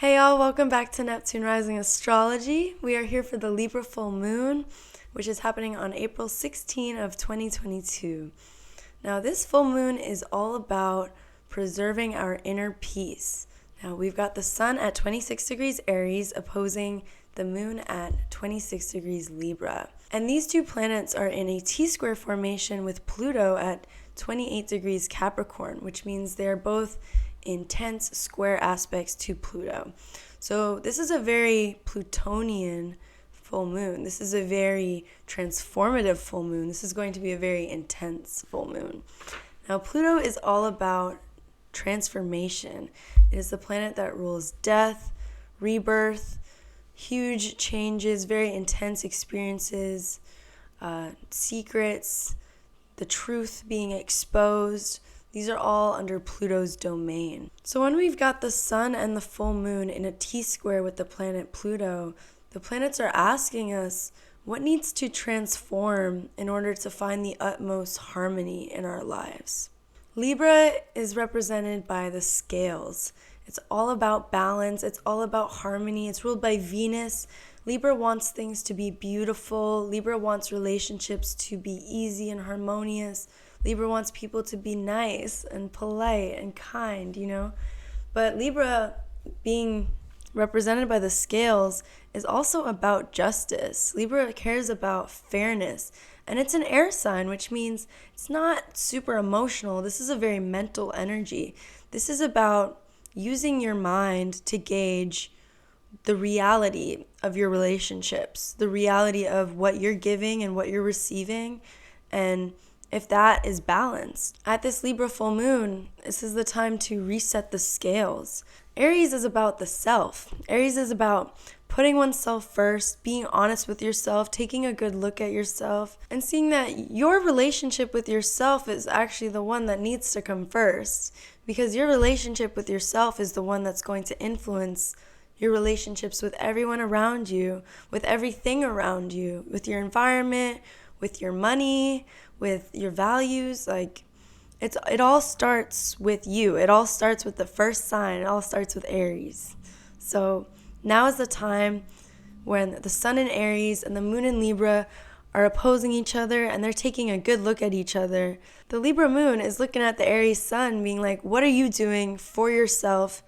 Hey y'all, welcome back to Neptune Rising Astrology. We are here for the Libra Full Moon, which is happening on April 16 of 2022. Now this full moon is all about preserving our inner peace. Now we've got the sun at 26 degrees Aries opposing the moon at 26 degrees Libra. And these two planets are in a T-square formation with Pluto at 28 degrees Capricorn, which means they're both intense square aspects to Pluto. So this is a very Plutonian full moon. This is a very transformative full moon. This is going to be a very intense full moon. Now Pluto is all about transformation. It is the planet that rules death, rebirth, huge changes, very intense experiences, secrets, the truth being exposed. These are all under Pluto's domain. So when we've got the sun and the full moon in a T-square with the planet Pluto, the planets are asking us what needs to transform in order to find the utmost harmony in our lives. Libra is represented by the scales. It's all about balance. It's all about harmony. It's ruled by Venus. Libra wants things to be beautiful. Libra wants relationships to be easy and harmonious. Libra wants people to be nice and polite and kind, But Libra, being represented by the scales, is also about justice. Libra cares about fairness. And it's an air sign, which means it's not super emotional. This is a very mental energy. This is about using your mind to gauge the reality of your relationships, the reality of what you're giving and what you're receiving, and if that is balanced. At this Libra full moon, this is the time to reset the scales. Aries is about the self. Aries is about putting oneself first, being honest with yourself, taking a good look at yourself, and seeing that your relationship with yourself is actually the one that needs to come first. Because your relationship with yourself is the one that's going to influence your relationships with everyone around you, with everything around you, with your environment, with your money, with your values. It all starts with you. It all starts with the first sign. It all starts with Aries. So now is the time when the sun in Aries and the moon in Libra are opposing each other and they're taking a good look at each other. The Libra moon is looking at the Aries sun being like, what are you doing for yourself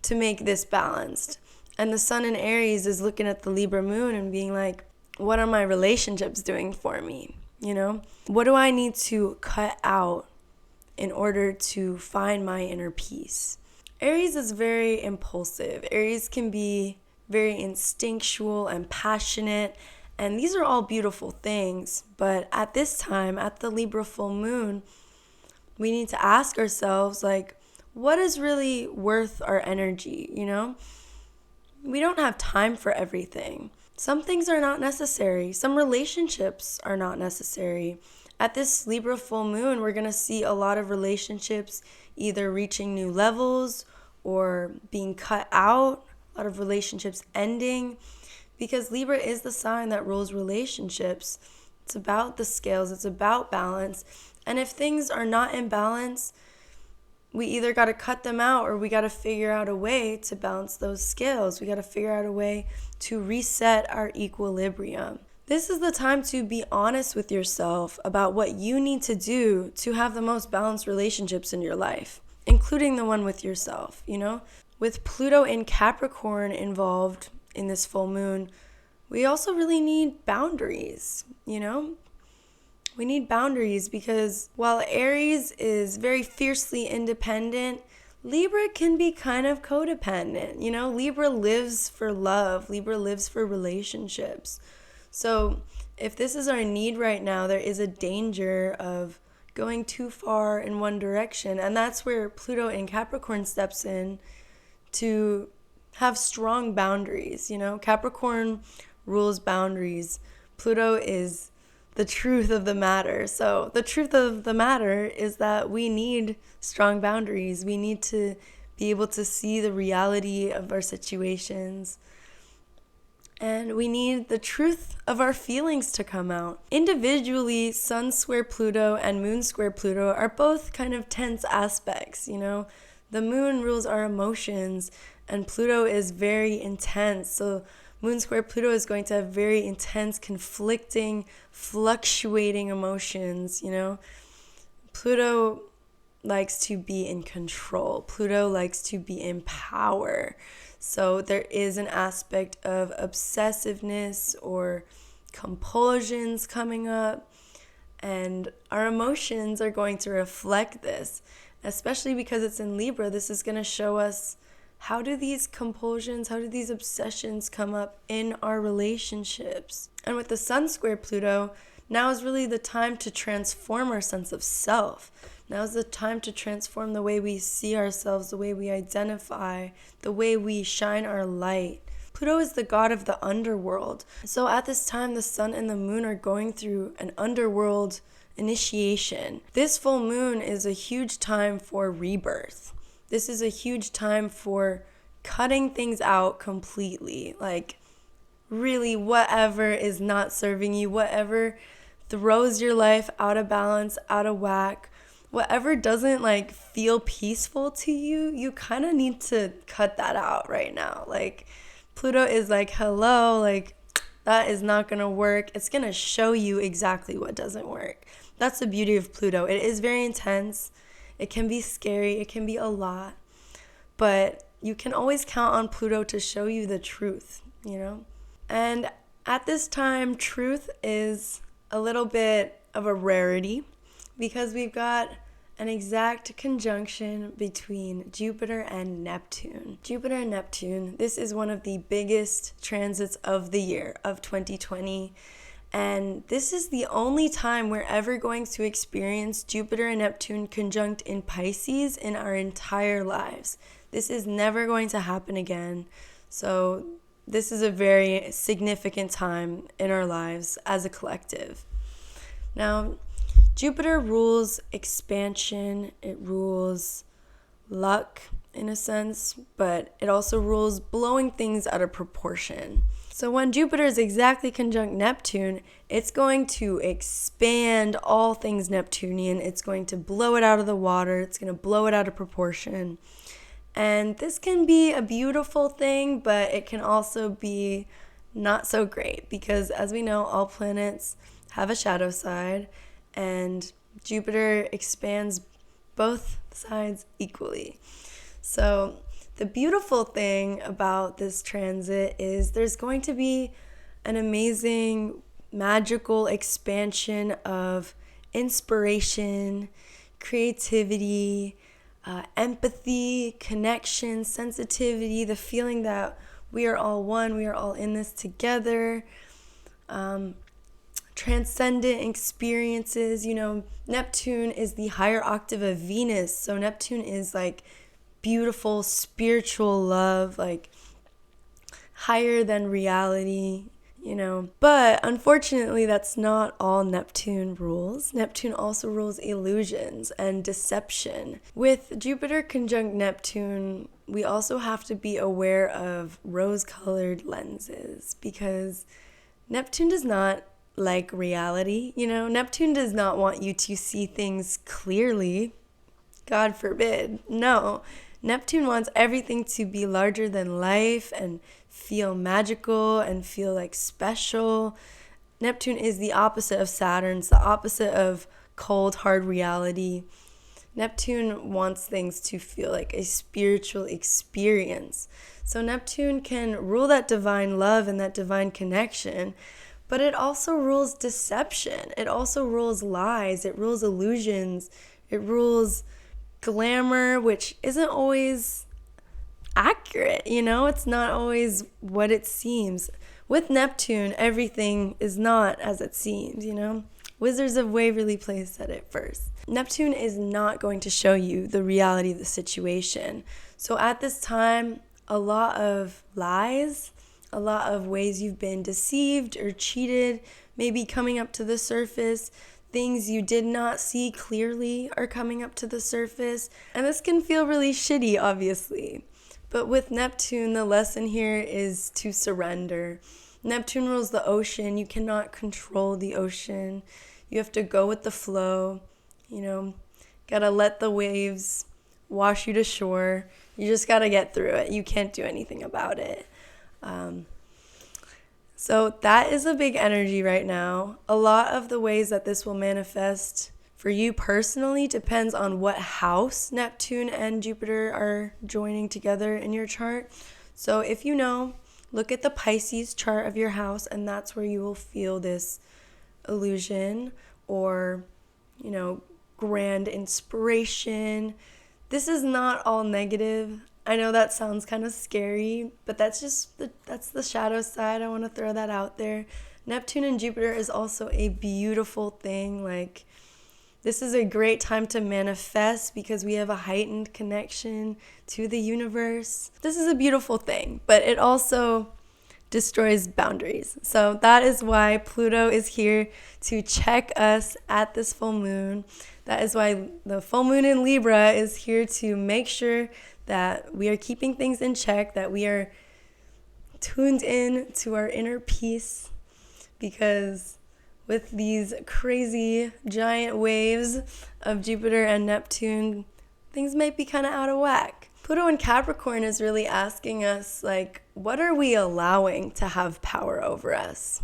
to make this balanced? And the sun in Aries is looking at the Libra moon and being like, what are my relationships doing for me? What do I need to cut out in order to find my inner peace? Aries is very impulsive. Aries can be very instinctual and passionate, and these are all beautiful things. But at this time, at the Libra full moon, we need to ask ourselves, what is really worth our energy, We don't have time for everything. Some things are not necessary. Some relationships are not necessary. At this Libra full moon, we're going to see a lot of relationships either reaching new levels or being cut out, a lot of relationships ending, because Libra is the sign that rules relationships. It's about the scales. It's about balance. And if things are not in balance, we either got to cut them out or we got to figure out a way to balance those scales. We got to figure out a way to reset our equilibrium. This is the time to be honest with yourself about what you need to do to have the most balanced relationships in your life, including the one with yourself, With Pluto in Capricorn involved in this full moon, we also really need boundaries, We need boundaries because while Aries is very fiercely independent, Libra can be kind of codependent. Libra lives for love. Libra lives for relationships. So if this is our need right now, there is a danger of going too far in one direction. And that's where Pluto in Capricorn steps in to have strong boundaries. Capricorn rules boundaries. Pluto is the truth of the matter. So the truth of the matter is that we need strong boundaries. We need to be able to see the reality of our situations. And we need the truth of our feelings to come out. Individually, Sun square Pluto and Moon square Pluto are both kind of tense aspects, The moon rules our emotions and Pluto is very intense. So Moon square Pluto is going to have very intense, conflicting, fluctuating emotions, Pluto likes to be in control. Pluto likes to be in power. So there is an aspect of obsessiveness or compulsions coming up, and our emotions are going to reflect this, especially because it's in Libra. This is going to show us how do these compulsions, how do these obsessions come up in our relationships. And with the Sun square Pluto, now is really the time to transform our sense of self. Now is the time to transform the way we see ourselves, the way we identify, the way we shine our light. Pluto is the god of the underworld. So at this time, the sun and the moon are going through an underworld initiation. This full moon is a huge time for rebirth. This is a huge time for cutting things out completely. Like, really, whatever is not serving you, whatever throws your life out of balance, out of whack, whatever doesn't feel peaceful to you, you kind of need to cut that out right now. Pluto is hello, that is not going to work. It's going to show you exactly what doesn't work. That's the beauty of Pluto. It is very intense. It can be scary. It can be a lot. But you can always count on Pluto to show you the truth, And at this time, truth is a little bit of a rarity because we've got an exact conjunction between Jupiter and Neptune. Jupiter and Neptune, this is one of the biggest transits of the year of 2020. And this is the only time we're ever going to experience Jupiter and Neptune conjunct in Pisces in our entire lives. This is never going to happen again. So this is a very significant time in our lives as a collective. Now, Jupiter rules expansion, it rules luck in a sense, but it also rules blowing things out of proportion. So when Jupiter is exactly conjunct Neptune, it's going to expand all things Neptunian. It's going to blow it out of the water. It's going to blow it out of proportion. And this can be a beautiful thing, but it can also be not so great because, as we know, all planets have a shadow side, and Jupiter expands both sides equally. So the beautiful thing about this transit is there's going to be an amazing, magical expansion of inspiration, creativity, empathy, connection, sensitivity, the feeling that we are all one, we are all in this together, transcendent experiences. Neptune is the higher octave of Venus, so Neptune is beautiful spiritual love, higher than reality, But unfortunately, that's not all Neptune rules. Neptune also rules illusions and deception. With Jupiter conjunct Neptune, we also have to be aware of rose-colored lenses because Neptune does not like reality. Neptune does not want you to see things clearly. God forbid. No. Neptune wants everything to be larger than life and feel magical and feel special. Neptune is the opposite of Saturn. It's the opposite of cold, hard reality. Neptune wants things to feel like a spiritual experience. So Neptune can rule that divine love and that divine connection, but it also rules deception. It also rules lies. It rules illusions. It rules glamour, which isn't always accurate, It's not always what it seems. With Neptune, everything is not as it seems, Wizards of Waverly Place said it first. Neptune is not going to show you the reality of the situation. So at this time, a lot of lies, a lot of ways you've been deceived or cheated may be coming up to the surface. Things you did not see clearly are coming up to the surface. And this can feel really shitty, obviously. But with Neptune, the lesson here is to surrender. Neptune rules the ocean. You cannot control the ocean. You have to go with the flow. Gotta let the waves wash you to shore. You just got to get through it. You can't do anything about it. So that is a big energy right now. A lot of the ways that this will manifest for you personally depends on what house Neptune and Jupiter are joining together in your chart. So if you know, look at the Pisces chart of your house, and that's where you will feel this illusion or, grand inspiration. This is not all negative. I know that sounds kind of scary, but that's the shadow side. I want to throw that out there. Neptune and Jupiter is also a beautiful thing. Like, this is a great time to manifest because we have a heightened connection to the universe. This is a beautiful thing, but it also destroys boundaries. So that is why Pluto is here to check us at this full moon. That is why the full moon in Libra is here to make sure that we are keeping things in check, that we are tuned in to our inner peace, because with these crazy giant waves of Jupiter and Neptune, things might be kind of out of whack. Pluto in Capricorn is really asking us, like, what are we allowing to have power over us?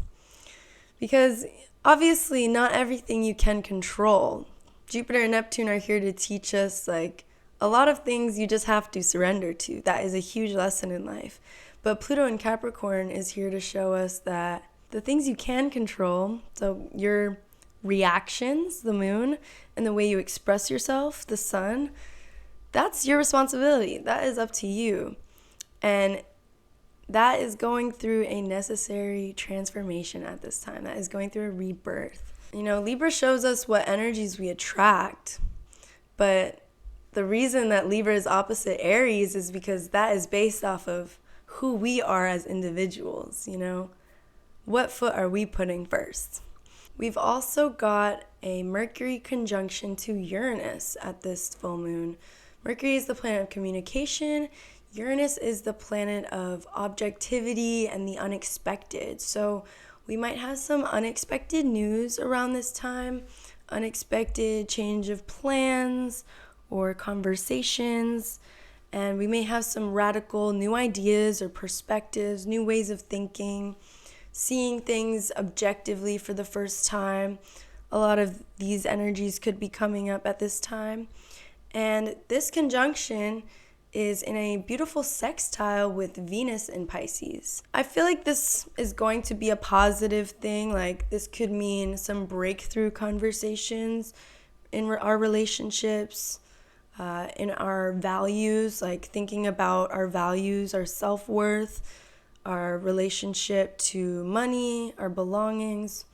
Because obviously not everything you can control. Jupiter and Neptune are here to teach us, like, a lot of things you just have to surrender to. That is a huge lesson in life. But Pluto in Capricorn is here to show us that the things you can control, so your reactions, the moon, and the way you express yourself, the sun, that's your responsibility. That is up to you. And that is going through a necessary transformation at this time. That is going through a rebirth. Libra shows us what energies we attract, but the reason that Libra is opposite Aries is because that is based off of who we are as individuals, What foot are we putting first? We've also got a Mercury conjunction to Uranus at this full moon. Mercury is the planet of communication. Uranus is the planet of objectivity and the unexpected. So we might have some unexpected news around this time, unexpected change of plans or conversations, and we may have some radical new ideas or perspectives, new ways of thinking, seeing things objectively for the first time. A lot of these energies could be coming up at this time. And this conjunction is in a beautiful sextile with Venus in Pisces. I feel like this is going to be a positive thing. Like, this could mean some breakthrough conversations in our relationships, in our values, like thinking about our values, our self-worth, our relationship to money, our belongings,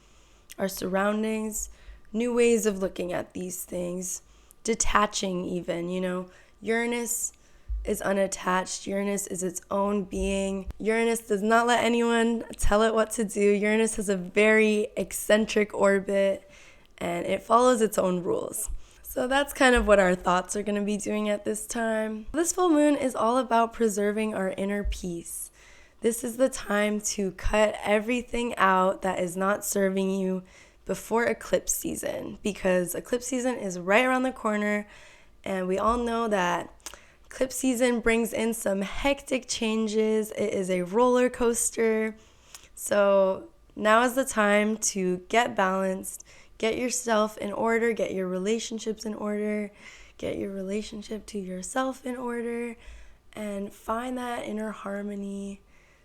our surroundings, new ways of looking at these things, detaching even, Uranus is unattached. Uranus is its own being. Uranus does not let anyone tell it what to do. Uranus has a very eccentric orbit, and it follows its own rules. So that's kind of what our thoughts are going to be doing at this time. This full moon is all about preserving our inner peace. This is the time to cut everything out that is not serving you before eclipse season, because eclipse season is right around the corner, and we all know that eclipse season brings in some hectic changes. It is a roller coaster. So now is the time to get balanced, get yourself in order, get your relationships in order, get your relationship to yourself in order, and find that inner harmony,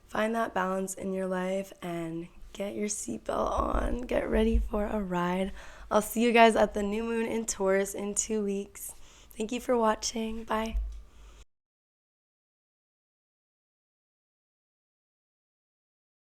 find that balance in your life, and get your seatbelt on, get ready for a ride. I'll see you guys at the new moon in Taurus in 2 weeks. Thank you for watching. Bye.